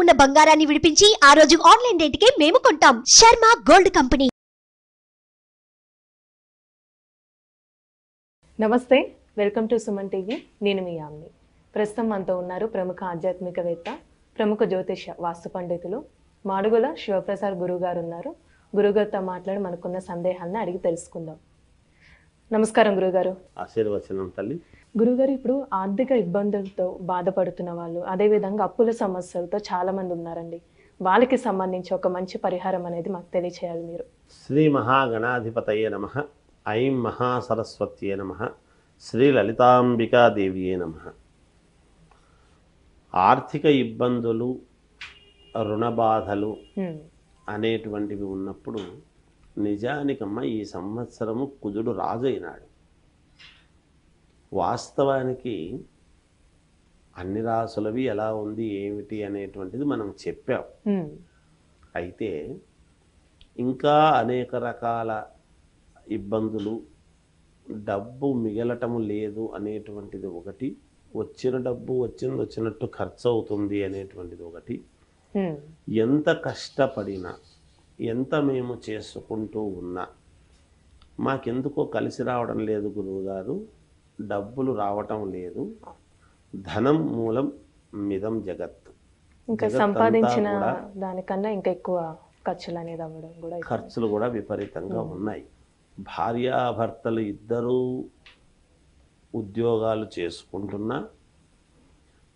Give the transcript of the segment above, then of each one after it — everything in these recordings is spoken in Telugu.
ఉన్న బంగారాన్ని విడిపించి ఆ రోజు ఆన్లైన్ రేటుకే మేము కొంటాం. Sharma gold company. నమస్తే, వెల్కమ్ టు సుమన్ టీవీ. నేను మీ యామ్ని. ప్రస్తుతం మనతో ఉన్నారు ప్రముఖ ఆధ్యాత్మికవేత్త, ప్రముఖ జ్యోతిష వాస్తు పండితులు మాడుగుల శివప్రసాద్ గురువు గారు ఉన్నారు. గురుగారితో మాట్లాడి మనకున్న సందేహాలను అడిగి తెలుసుకుందాం. నమస్కారం గురుగారు. ఆశీర్వచనం తల్లి. గురుగారు, ఇప్పుడు ఆర్థిక ఇబ్బందులతో బాధపడుతున్న వాళ్ళు, అదేవిధంగా అప్పుల సమస్యలతో చాలా మంది ఉన్నారండి. వాళ్ళకి సంబంధించి ఒక మంచి పరిహారం అనేది మాకు తెలియచేయాలి మీరు. శ్రీ మహాగణాధిపతయే నమః. ఐం మహాసరస్వత్యే నమః. శ్రీ లలితాంబికాదేవియే నమః. ఆర్థిక ఇబ్బందులు, రుణ బాధలు అనేటువంటివి ఉన్నప్పుడు నిజానికమ్మ ఈ సంవత్సరము కుజుడు రాజు అయినాడు. వాస్తవానికి అన్ని రాసులవి ఎలా ఉంది ఏమిటి అనేటువంటిది మనం చెప్పాం. అయితే ఇంకా అనేక రకాల ఇబ్బందులు, డబ్బు మిగలటము లేదు అనేటువంటిది ఒకటి, వచ్చిన డబ్బు వచ్చినట్టు ఖర్చు అవుతుంది అనేటువంటిది ఒకటి, ఎంత కష్టపడినా ఎంత మేము చేసుకుంటూ ఉన్నా మాకెందుకో కలిసి రావడం లేదు గురువుగారు, డబ్బులు రావటం లేదు, ధనం మూలం మిదం జగత్, ఇంకా సంపాదించిన దానికన్నా ఇంకా ఎక్కువ ఖర్చులు అనేది అవ్వడం కూడా, ఖర్చులు కూడా విపరీతంగా ఉన్నాయి. భార్యాభర్తలు ఇద్దరూ ఉద్యోగాలు చేసుకుంటున్నా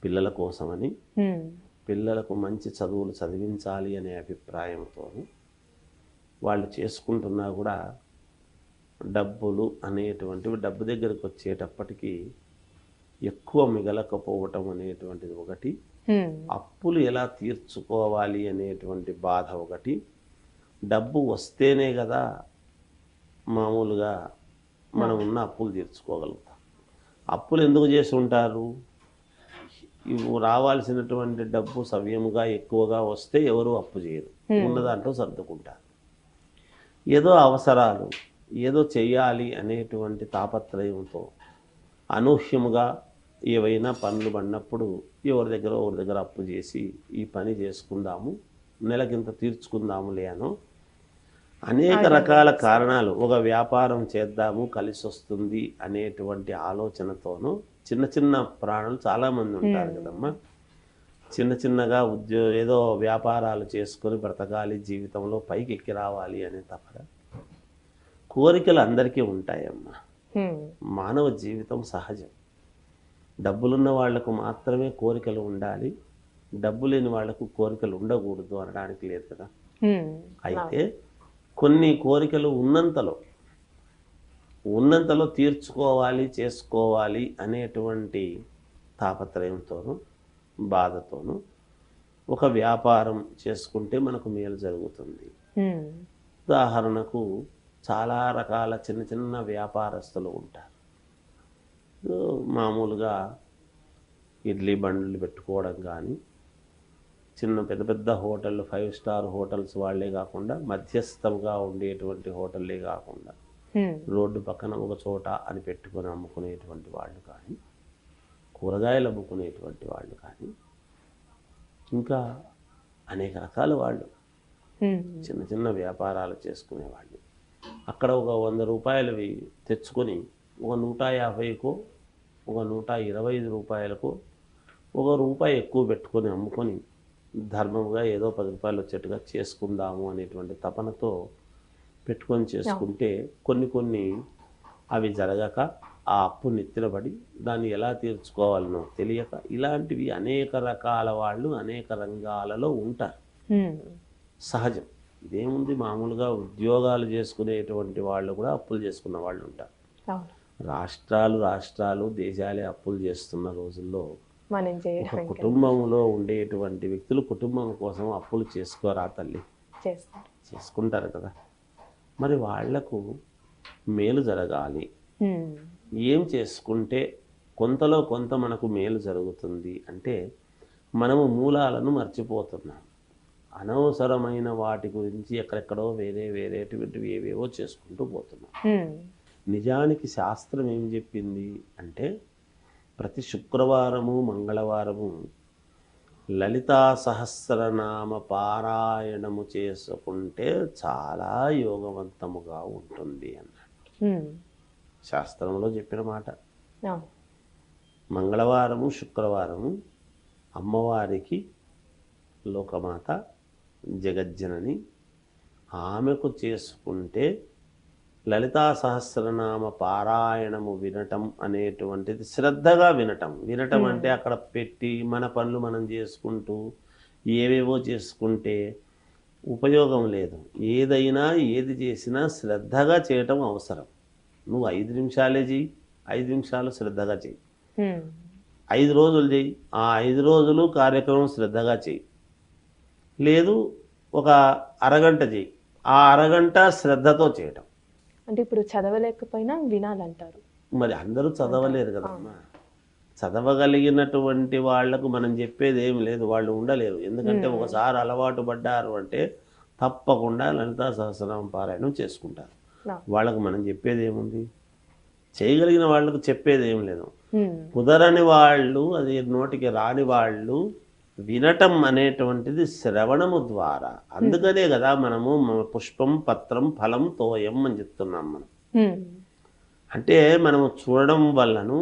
పిల్లల కోసమని, పిల్లలకు మంచి చదువులు చదివించాలి అనే అభిప్రాయంతో వాళ్ళు చేసుకుంటున్నా కూడా డబ్బులు అనేటువంటివి డబ్బు దగ్గరకు వచ్చేటప్పటికి ఎక్కువ మిగలకపోవటం అనేటువంటిది ఒకటి, అప్పులు ఎలా తీర్చుకోవాలి అనేటువంటి బాధ ఒకటి. డబ్బు వస్తేనే కదా మామూలుగా మనం ఉన్న అప్పులు తీర్చుకోగలుగుతాం. అప్పులు ఎందుకు చేసి ఉంటారు? ఇవి రావాల్సినటువంటి డబ్బు సవ్యముగా ఎక్కువగా వస్తే ఎవరు అప్పు చేయరు, ఉన్న దాంట్లో సర్దుకుంటారు. ఏదో అవసరాలు, ఏదో చెయ్యాలి అనేటువంటి తాపత్రయంతో అనూహ్యముగా ఏవైనా పనులు పడినప్పుడు ఎవరి దగ్గర అప్పు చేసి ఈ పని చేసుకుందాము, నెలకింత తీర్చుకుందాములే అనో అనేక రకాల కారణాలు, ఒక వ్యాపారం చేద్దాము కలిసి వస్తుంది అనేటువంటి ఆలోచనతోనూ చిన్న చిన్న ప్రాణులు చాలామంది ఉంటారు కదమ్మా. చిన్నగా ఏదో వ్యాపారాలు చేసుకొని బ్రతకాలి, జీవితంలో పైకి ఎక్కి రావాలి అనే తపన, కోరికలు అందరికీ ఉంటాయమ్మా. మానవ జీవితం సహజం. డబ్బులున్న వాళ్లకు మాత్రమే కోరికలు ఉండాలి, డబ్బు లేని వాళ్లకు కోరికలు ఉండకూడదు అనడానికి లేదు కదా. అయితే కొన్ని కోరికలు ఉన్నంతలో తీర్చుకోవాలి, చేసుకోవాలి అనేటువంటి తాపత్రయంతోనూ బాధతోనూ ఒక వ్యాపారం చేసుకుంటే మనకు మేలు జరుగుతుంది. ఉదాహరణకు చాలా రకాల చిన్న వ్యాపారస్తులు ఉంటారు. మామూలుగా ఇడ్లీ బండ్లు పెట్టుకోవడం కానీ, పెద్ద హోటళ్ళు, 5 స్టార్ హోటల్స్ వాళ్ళే కాకుండా మధ్యస్థంగా ఉండేటువంటి హోటళ్ళే కాకుండా రోడ్డు పక్కన ఒక చోట అని పెట్టుకొని అమ్ముకునేటువంటి వాళ్ళు కానీ, కూరగాయలు అమ్ముకునేటువంటి వాళ్ళు కానీ, ఇంకా అనేక రకాల వాళ్ళు చిన్న వ్యాపారాలు చేసుకునేవాళ్ళు. అక్కడ ఒక 100 రూపాయలవి తెచ్చుకొని ఒక 150కో ఒక 125 రూపాయలకో ఒక రూపాయి ఎక్కువ పెట్టుకొని అమ్ముకొని ధర్మంగా ఏదో 10 రూపాయలు వచ్చేట్టుగా చేసుకుందాము అనేటువంటి తపనతో పెట్టుకొని చేసుకుంటే కొన్ని అవి జరగక ఆ అప్పు నెత్తినబడి దాన్ని ఎలా తీర్చుకోవాలనో తెలియక ఇలాంటివి అనేక రకాల వాళ్ళు అనేక రంగాలలో ఉంటారు. సహజం. ఇదేముంది, మామూలుగా ఉద్యోగాలు చేసుకునేటువంటి వాళ్ళు కూడా అప్పులు చేసుకున్న వాళ్ళు ఉంటారు. రాష్ట్రాలు దేశాలే అప్పులు చేస్తున్న రోజుల్లో ఒక కుటుంబంలో ఉండేటువంటి వ్యక్తులు కుటుంబం కోసం అప్పులు చేసుకోరా తల్లి? చేసుకుంటారు కదా. మరి వాళ్లకు మేలు జరగాలి, ఏం చేసుకుంటే కొంతలో కొంత మనకు మేలు జరుగుతుంది అంటే మనము మూలాలను మర్చిపోతున్నాం. అనవసరమైన వాటి గురించి ఎక్కడెక్కడో వేరేటువంటివి ఏవేవో చేసుకుంటూ పోతున్నాం. నిజానికి శాస్త్రం ఏం చెప్పింది అంటే ప్రతి శుక్రవారము మంగళవారము లలితా సహస్రనామ పారాయణము చేసుకుంటే చాలా యోగవంతముగా ఉంటుంది అన్నాడు. శాస్త్రంలో చెప్పిన మాట. అవును. మంగళవారము శుక్రవారము అమ్మవారికి లోకమాత జగజ్జనని ఆమెకు చేసుకుంటే లలితా సహస్రనామ పారాయణము వినటం అనేటువంటిది శ్రద్ధగా వినటం అంటే అక్కడ పెట్టి మన పనులు మనం చేసుకుంటూ ఏవేవో చేసుకుంటే ఉపయోగం లేదు. ఏదైనా ఏది చేసినా శ్రద్ధగా చేయటం అవసరం. నువ్వు 5 నిమిషాలే చెయ్యి, 5 నిమిషాలు శ్రద్ధగా చెయ్యి. 5 రోజులు చెయ్యి, ఆ 5 రోజులు కార్యక్రమం శ్రద్ధగా చెయ్యి. లేదు ఒక అరగంట చెయ్యి, ఆ అరగంట శ్రద్ధతో చేయటం. అంటే ఇప్పుడు చదవలేకపోయినా వినాలంటారు. మరి అందరూ చదవలేరు కదమ్మా. చదవగలిగినటువంటి వాళ్లకు మనం చెప్పేది ఏం లేదు, వాళ్ళు ఉండలేరు. ఎందుకంటే ఒకసారి అలవాటు పడ్డారు అంటే తప్పకుండా లలితా సహస్రనామ పారాయణం చేసుకుంటారు. వాళ్ళకు మనం చెప్పేది ఏముంది? చేయగలిగిన వాళ్ళకు చెప్పేది ఏం లేదు. కుదరని వాళ్ళు, అది నోటికి రాని వాళ్ళు వినటం అనేటువంటిది శ్రవణము ద్వారా. అందుకనే కదా మనము పుష్పం పత్రం ఫలం తోయం అని చెప్తున్నాం మనం. అంటే మనము చూడడం వలనను,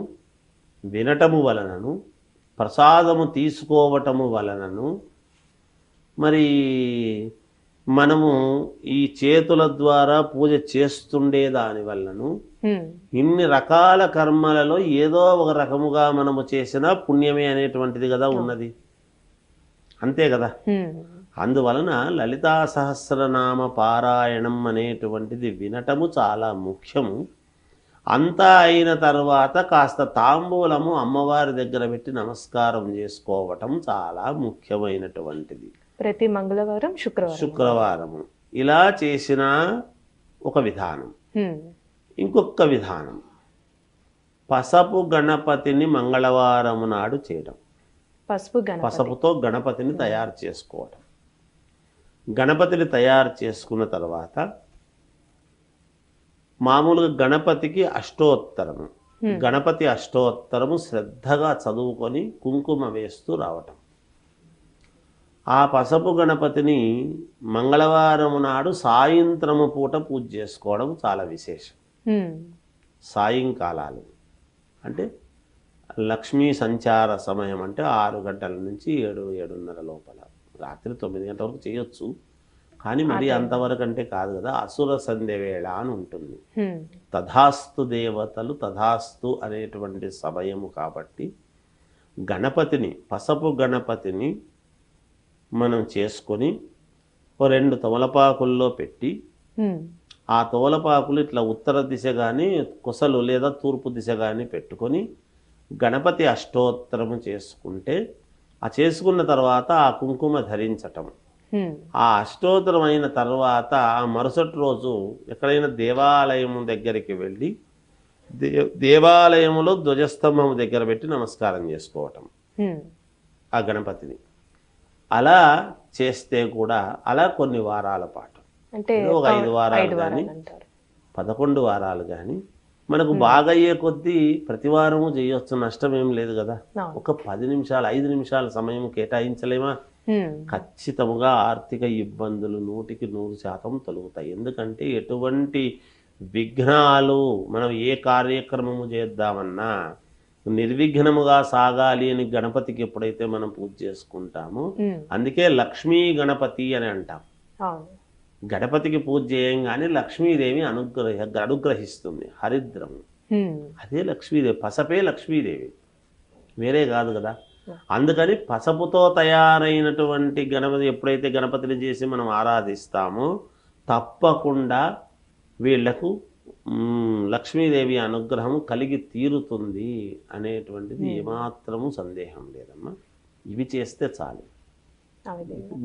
వినటము వలనను, ప్రసాదము తీసుకోవటము వలనను, మరి మనము ఈ చేతుల ద్వారా పూజ చేస్తుండే దాని వలనను ఇన్ని రకాల కర్మలలో ఏదో ఒక రకముగా మనము చేసిన పుణ్యమే అనేటువంటిది కదా ఉన్నది. అంతే కదా. అందువలన లలితా సహస్రనామ పారాయణం అనేటువంటిది వినటము చాలా ముఖ్యము. అంతా అయిన తర్వాత కాస్త తాంబూలము అమ్మవారి దగ్గర పెట్టి నమస్కారం చేసుకోవటం చాలా ముఖ్యమైనటువంటిది. ప్రతి మంగళవారం శుక్రవారము ఇలా చేసిన ఒక విధానం. ఇంకొక విధానం, పసపు గణపతిని మంగళవారం నాడు చేయడం. పసుపుతో గణపతిని తయారు చేసుకోవటం. గణపతిని తయారు చేసుకున్న తర్వాత మామూలుగా గణపతికి అష్టోత్తరము, గణపతి అష్టోత్తరము శ్రద్ధగా చదువుకొని కుంకుమ వేస్తూ రావటం. ఆ పసపు గణపతిని మంగళవారం నాడు సాయంత్రము పూట పూజ చేసుకోవడం చాలా విశేషం. సాయంకాలాలు అంటే లక్ష్మీ సంచార సమయం, అంటే 6 గంటల నుంచి 7-7:30 లోపల. రాత్రి 9 గంటల వరకు చేయొచ్చు, కానీ మరి అంతవరకు అంటే కాదు కదా. అసుర సంధ్య వేళ అని ఉంటుంది. తథాస్తు దేవతలు తథాస్తు అనేటువంటి సమయము కాబట్టి గణపతిని, పసపు గణపతిని మనం చేసుకొని 2 తమలపాకుల్లో పెట్టి, ఆ తోలపాకులు ఇట్లా ఉత్తర దిశ కానీ కొసలు లేదా తూర్పు దిశ కానీ పెట్టుకొని గణపతి అష్టోత్తరము చేసుకుంటే, ఆ చేసుకున్న తర్వాత ఆ కుంకుమ ధరించటం. ఆ అష్టోత్తరం అయిన తర్వాత ఆ మరుసటి రోజు ఎక్కడైనా దేవాలయం దగ్గరికి వెళ్ళి దేవాలయములో ధ్వజస్తంభం దగ్గర పెట్టి నమస్కారం చేసుకోవటం ఆ గణపతిని. అలా చేస్తే కూడా అలా కొన్ని వారాల పాటు, అంటే ఒక 5 వారాలు కానీ 11 వారాలు కానీ మనకు బాగా అయ్యే కొద్దీ ప్రతి వారము చేయొచ్చు, నష్టం ఏం లేదు కదా. ఒక 10 నిమిషాలు 5 నిమిషాల సమయం కేటాయించలేమా? ఖచ్చితంగా ఆర్థిక ఇబ్బందులు 100% తొలగుతాయి. ఎందుకంటే ఎటువంటి విఘ్నాలు, మనం ఏ కార్యక్రమము చేద్దామన్నా నిర్విఘ్నముగా సాగాలి అని గణపతికి ఎప్పుడైతే మనం పూజ చేసుకుంటామో, అందుకే లక్ష్మీ గణపతి అని అంటాం. గణపతికి పూజ చేయంగానే లక్ష్మీదేవి అనుగ్రహిస్తుంది. హరిద్రము అదే లక్ష్మీదేవి, పసపే లక్ష్మీదేవి, వేరే కాదు కదా. అందుకని పసపుతో తయారైనటువంటి గణపతి ఎప్పుడైతే గణపతిని చేసి మనం ఆరాధిస్తామో తప్పకుండా వీళ్లకు లక్ష్మీదేవి అనుగ్రహం కలిగి తీరుతుంది అనేటువంటిది ఏమాత్రము సందేహం లేదమ్మా. ఇవి చేస్తే చాలు,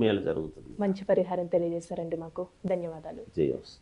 మేలు జరుగుతుంది. మంచి పరిహారం తెలియజేశారండి మాకు. ధన్యవాదాలు. జయోస్తు.